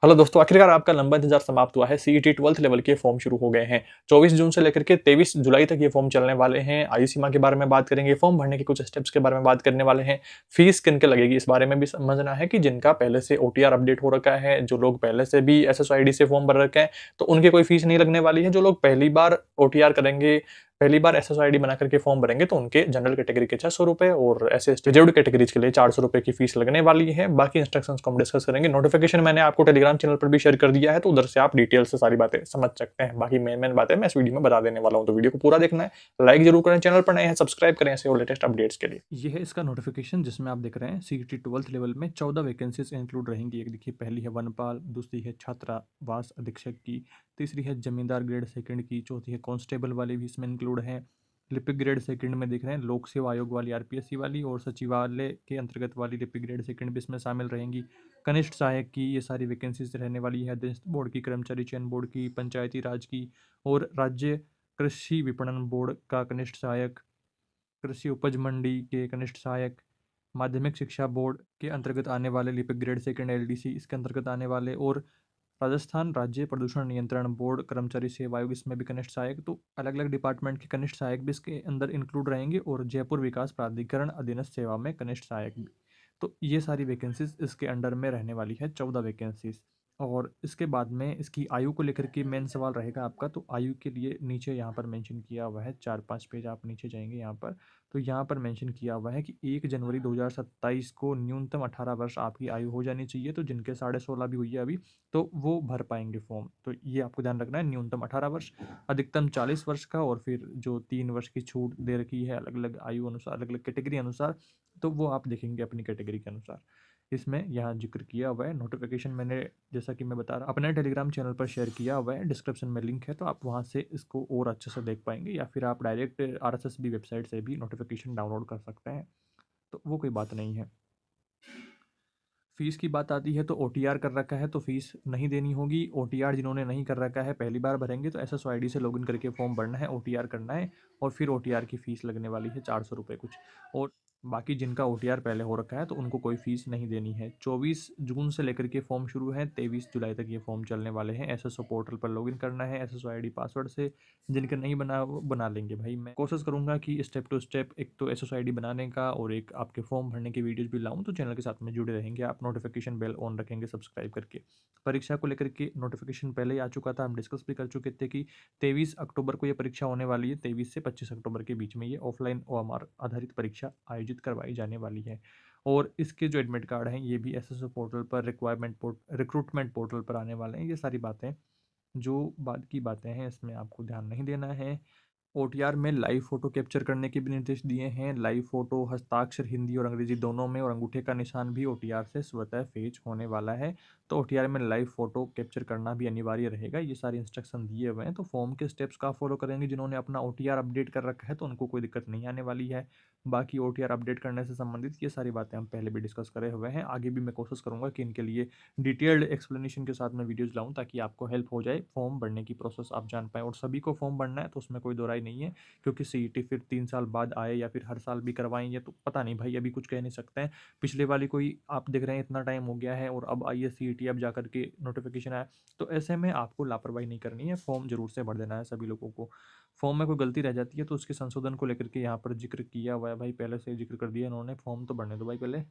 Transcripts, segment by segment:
Hello दोस्तों, आखिरकार आपका लंबा इंतजार समाप्त हुआ है। सीईटी 12th लेवल के फॉर्म शुरू हो गए हैं। 24 जून से लेकर के 23 जुलाई तक ये फॉर्म चलने वाले हैं। आयु सीमा के बारे में बात करेंगे, फॉर्म भरने के कुछ स्टेप्स के बारे में बात करने वाले हैं। फीस किन के लगेगी इस बारे में भी समझना है कि जिनका पहले से ओटीआर अपडेट हो रखा है, जो लोग पहले से भी एसएसआईडी से फॉर्म भर रखे हैं, तो उनकी कोई फीस नहीं लगने वाली है। जो लोग पहली बार ओटीआर करेंगे, पहली बार एसएसआईडी बना करके फॉर्म भरेंगे, तो उनके जनरल कैटेगरी के 600 रुपए और एससी एसटी रिजर्व्ड कैटेगरीज के लिए 400 रुपए की फीस लगने वाली है। बाकी इंस्ट्रक्शंस को हम डिस्कस करेंगे। नोटिफिकेशन मैंने आपको टेलीग्राम चैनल पर भी शेयर कर दिया है, तो उधर से आप डिटेल से सारी बातें समझ सकते हैं। बाकी मेन बातें मैं इस वीडियो में बता देने वाला हूँ, तो वीडियो को पूरा देखना है। लाइक जरूर करें, चैनल पर नए हैं सब्सक्राइब करें ऐसे और लेटेस्ट अपडेट्स के लिए। ये है इसका नोटिफिकेशन जिसमें आप देख रहे हैं सीईटी 12th लेवल में 14 वैकेंसीज इंक्लूड रहेंगी। एक देखिए, पहली है वनपाल, दूसरी है छात्रावास अधीक्षक की, तीसरी है जमींदार ग्रेड सेकंड की, चौथी है कांस्टेबल वाली भी इसमें इंक्लूड है। लिपिक ग्रेड सेकंड में देख रहे हैं लोक सेवा आयोग वाली आरपीएससी वाली, और सचिवालय के अंतर्गत वाली लिपिक ग्रेड सेकंड भी इसमें शामिल रहेंगी। कनिष्ठ सहायक की ये सारी वैकेंसीज रहने वाली है। अधीनस्थ बोर्ड की, कर्मचारी चयन बोर्ड की, पंचायती राज की, और राज्य कृषि विपणन बोर्ड का कनिष्ठ सहायक, कृषि उपज मंडी के कनिष्ठ सहायक, माध्यमिक शिक्षा बोर्ड के अंतर्गत आने वाले लिपिक ग्रेड सेकंड एलडीसी इसके अंतर्गत आने वाले, और राजस्थान राज्य प्रदूषण नियंत्रण बोर्ड कर्मचारी सेवा आयोग इसमें भी कनिष्ठ सहायक। तो अलग अलग डिपार्टमेंट के कनिष्ठ सहायक भी इसके अंदर इंक्लूड रहेंगे, और जयपुर विकास प्राधिकरण अधीनस्थ सेवा में कनिष्ठ सहायक भी। तो ये सारी वैकेंसीज इसके अंडर में रहने वाली है, 14 वैकेंसीज। और इसके बाद में इसकी आयु को लेकर के मेन सवाल रहेगा आपका। तो आयु के लिए नीचे यहाँ पर मेंशन किया हुआ है, 4-5 पेज आप नीचे जाएंगे यहाँ पर, तो यहाँ पर मेंशन किया हुआ है कि 1 जनवरी 2027 को न्यूनतम 18 वर्ष आपकी आयु हो जानी चाहिए। तो जिनके 16.5 भी हुई है अभी, तो वो भर पाएंगे फॉर्म। तो ये आपको ध्यान रखना है, न्यूनतम 18 वर्ष, अधिकतम 40 वर्ष का, और फिर जो 3 वर्ष की छूट दे रखी है अलग अलग आयु अनुसार, अलग अलग कैटेगरी अनुसार, तो वो आप देखेंगे अपनी कैटेगरी के अनुसार। इसमें यहाँ जिक्र किया हुआ है। नोटिफिकेशन मैंने, जैसा कि मैं बता रहा, अपने टेलीग्राम चैनल पर शेयर किया हुआ है, डिस्क्रिप्शन में लिंक है, तो आप वहाँ से इसको और अच्छे से देख पाएंगे, या फिर आप डायरेक्ट आरएसएसबी वेबसाइट से भी नोटिफिकेशन डाउनलोड कर सकते हैं। तो वो कोई बात नहीं है। फीस की बात आती है तो ओटीआर कर रखा है तो फीस नहीं देनी होगी। ओटीआर जिन्होंने नहीं कर रखा है, पहली बार भरेंगे, तो एसएसओआईडी से लॉगिन करके फॉर्म भरना है, ओटीआर करना है, और फिर ओटीआर की फ़ीस लगने वाली है 400 रुपये कुछ। और बाकी जिनका ओटीआर पहले हो रखा है तो उनको कोई फ़ीस नहीं देनी है। 24 जून से लेकर के फॉर्म शुरू है, 23 जुलाई तक ये फॉर्म चलने वाले हैं। एसएसओ पोर्टल पर लॉगिन करना है एसएसओआईडी पासवर्ड से। जिनके नहीं बना वो बना लेंगे भाई। मैं कोशिश करूंगा कि स्टेप टू स्टेप एक तो एसएसआईडी बनाने का और एक आपके फॉर्म भरने की वीडियोस भी लाऊं, तो चैनल के साथ में जुड़े रहेंगे आप। नोटिफिकेशन बेल ऑन रखेंगे सब्सक्राइब करके। परीक्षा को लेकर के नोटिफिकेशन पहले ही आ चुका था, हम डिस्कस भी कर चुके थे कि 23 अक्टूबर को ये परीक्षा होने वाली है। 23 से 25 अक्टूबर के बीच में ये ऑफलाइन ओएमआर आधारित परीक्षा आयोजित करवाई जाने वाली है। और इसके जो एडमिट कार्ड हैं ये भी एसएसओ पोर्टल पर, रिक्रूटमेंट पोर्टल पर आने वाले हैं। ये सारी बातें जो बाद की बातें हैं, इसमें आपको ध्यान नहीं देना है। ओटीआर में लाइव फोटो कैप्चर करने के भी निर्देश दिए हैं। लाइव फोटो, हस्ताक्षर हिंदी और अंग्रेजी दोनों में, और अंगूठे का निशान भी ओटीआर से स्वतः फेच होने वाला है। तो ओटीआर में लाइव फोटो कैप्चर करना भी अनिवार्य रहेगा। ये सारे इंस्ट्रक्शन दिए हुए हैं, तो फॉर्म के स्टेप्स का फॉलो करेंगे। जिन्होंने अपना ओटीआर अपडेट कर रखा है तो उनको कोई दिक्कत नहीं आने वाली है। बाकी ओटीआर अपडेट करने से संबंधित ये सारी बातें हम पहले भी डिस्कस करे हुए हैं। आगे भी मैं कोशिश करूंगा कि इनके लिए डिटेल्ड एक्सप्लेनेशन के साथ मैं वीडियोस लाऊं, ताकि आपको हेल्प हो जाए, फॉर्म भरने की प्रोसेस आप जान पाएँ। और सभी को फॉर्म भरना है तो उसमें कोई दो राय नहीं है, क्योंकि सीईटी फिर 3 साल बाद आए या फिर हर साल भी करवाएंगे तो पता नहीं भाई, अभी कुछ कह नहीं सकते हैं। पिछले वाली कोई आप देख रहे हैं इतना टाइम हो गया है, और अब आई है सीईटी, अब जाकर के नोटिफिकेशन आया, तो ऐसे में आपको लापरवाही नहीं करनी है, फॉर्म जरूर से भर देना है सभी लोगों को। फॉर्म में कोई गलती रह जाती है तो उसके संशोधन को लेकर के यहाँ पर जिक्र किया हुआ है भाई, पहले से जिक्र कर दिया इन्होंने। फॉर्म तो भरने दो भाई पहले।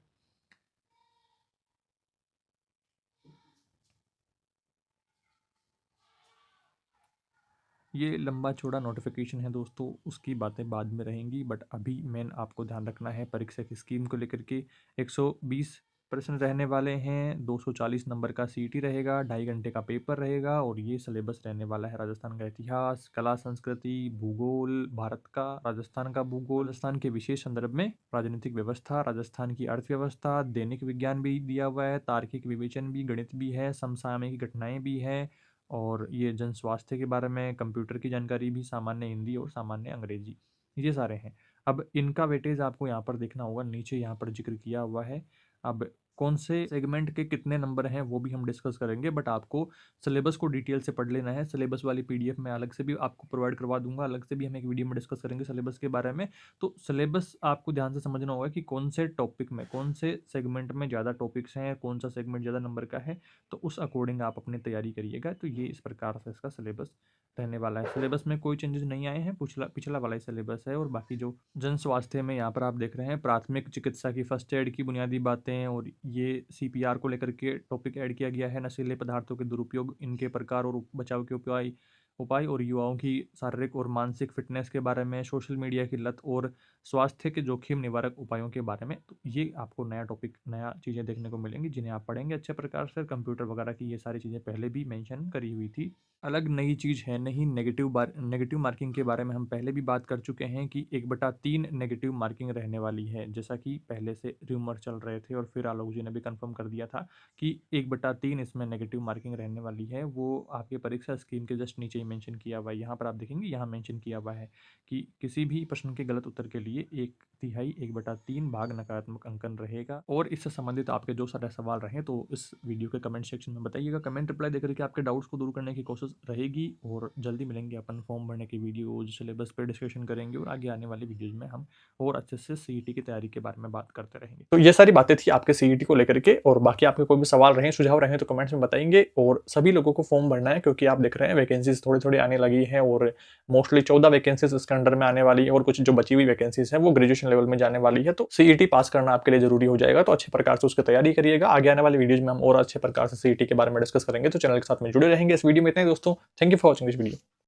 ये लंबा चौड़ा नोटिफिकेशन है दोस्तों, उसकी बातें बाद में रहेंगी, बट अभी मेन आपको ध्यान रखना है परीक्षा की स्कीम को लेकर के। 120 प्रश्न रहने वाले हैं, 240 नंबर का सीटी रहेगा, 2.5 घंटे का पेपर रहेगा, और ये सिलेबस रहने वाला है राजस्थान का इतिहास, कला संस्कृति, भूगोल भारत का, राजस्थान का भूगोल, राजस्थान के विशेष संदर्भ में राजनीतिक व्यवस्था, राजस्थान की अर्थव्यवस्था, दैनिक विज्ञान भी दिया हुआ है, तार्किक विवेचन भी, गणित भी है, समसामयिक घटनाएं भी है, और ये जन स्वास्थ्य के बारे में, कंप्यूटर की जानकारी भी, सामान्य हिंदी और सामान्य अंग्रेजी, ये सारे हैं। अब इनका वेटेज आपको यहाँ पर देखना होगा, नीचे यहाँ पर जिक्र किया हुआ है। अब कौन से सेगमेंट के कितने नंबर हैं वो भी हम डिस्कस करेंगे, बट आपको सिलेबस को डिटेल से पढ़ लेना है। सिलेबस वाली पीडीएफ मैं अलग से भी आपको प्रोवाइड करवा दूंगा, अलग से भी हम एक वीडियो में डिस्कस करेंगे सिलेबस के बारे में। तो सिलेबस आपको ध्यान से समझना होगा कि कौन से टॉपिक में, कौन से सेगमेंट में ज़्यादा टॉपिक्स हैं, कौन सा सेगमेंट ज़्यादा नंबर का है, तो उस अकॉर्डिंग आप अपनी तैयारी करिएगा। तो ये इस प्रकार से इसका सिलेबस रहने वाला है। सिलेबस में कोई चेंजेस नहीं आए हैं, पिछला पिछला वाला ही सिलेबस है। और बाकी जो जन स्वास्थ्य में यहाँ पर आप देख रहे हैं प्राथमिक चिकित्सा की फर्स्ट एड की बुनियादी बातें, और ये सीपीआर को लेकर के टॉपिक ऐड किया गया है। नशीले पदार्थों के दुरुपयोग, इनके प्रकार और बचाव के उपाय उपाय और युवाओं की शारीरिक और मानसिक फिटनेस के बारे में, सोशल मीडिया की लत और स्वास्थ्य के जोखिम निवारक उपायों के बारे में। तो ये आपको नया टॉपिक, नया चीज़ें देखने को मिलेंगी जिन्हें आप पढ़ेंगे अच्छे प्रकार से। कंप्यूटर वगैरह की ये सारी चीज़ें पहले भी मेंशन करी हुई थी। अलग नई चीज़ है नहीं। नेगेटिव मार्किंग के बारे में हम पहले भी बात कर चुके हैं कि 1/3 नेगेटिव मार्किंग रहने वाली है, जैसा कि पहले से र्यूमर चल रहे थे और फिर आलोक जी ने भी कंफर्म कर दिया था कि 1/3 इसमें नेगेटिव मार्किंग रहने वाली है। वो आपके परीक्षा स्क्रीन के जस्ट नीचे ही मेंशन किया हुआ है। यहाँ पर आप देखेंगे, यहाँ मेंशन किया हुआ है कि किसी भी प्रश्न के गलत उत्तर के लिए 1/3 1/3 भाग नकारात्मक अंकन रहेगा। और इससे संबंधित आपके जो सारे सवाल रहे तो इस वीडियो के कमेंट सेक्शन में बताइएगा। कमेंट रिप्लाई देकर के आपके डाउट्स को दूर करने की कोशिश रहेगी। और जल्दी मिलेंगे अपन फॉर्म भरने की वीडियोज, सिलेबस पर डिस्कशन करेंगे और आगे आने वाली वीडियोज में हम और अच्छे से सीईटी की तैयारी के बारे में बात करते रहेंगे। तो ये सारी बातें थी आपके सीईटी को लेकर के, और बाकी आपके कोई भी सवाल रहे, सुझाव रहे तो कमेंट्स में बताएंगे। और सभी लोगों को फॉर्म भरना है, क्योंकि आप देख रहे हैं वैकेंसीज थोड़ी थोड़ी आने लगी हैं, और मोस्टली 14 वैकेंसीज इसके अंडर में आने वाली है, और कुछ जो बची हुई वैकेंसीज है वो ग्रेजुएशन लेवल में जाने वाली है। तो सीईटी पास करना आपके लिए जरूरी हो जाएगा, तो अच्छे प्रकार से उसकी तैयारी करिएगा। आगे आने वाली वीडियोज में हम और अच्छे प्रकार से सीईटी के बारे में डिस्कस करेंगे, तो चैनल के साथ में जुड़े रहेंगे। इस वीडियो में इतना ही दोस्तों। Thank you for watching this video.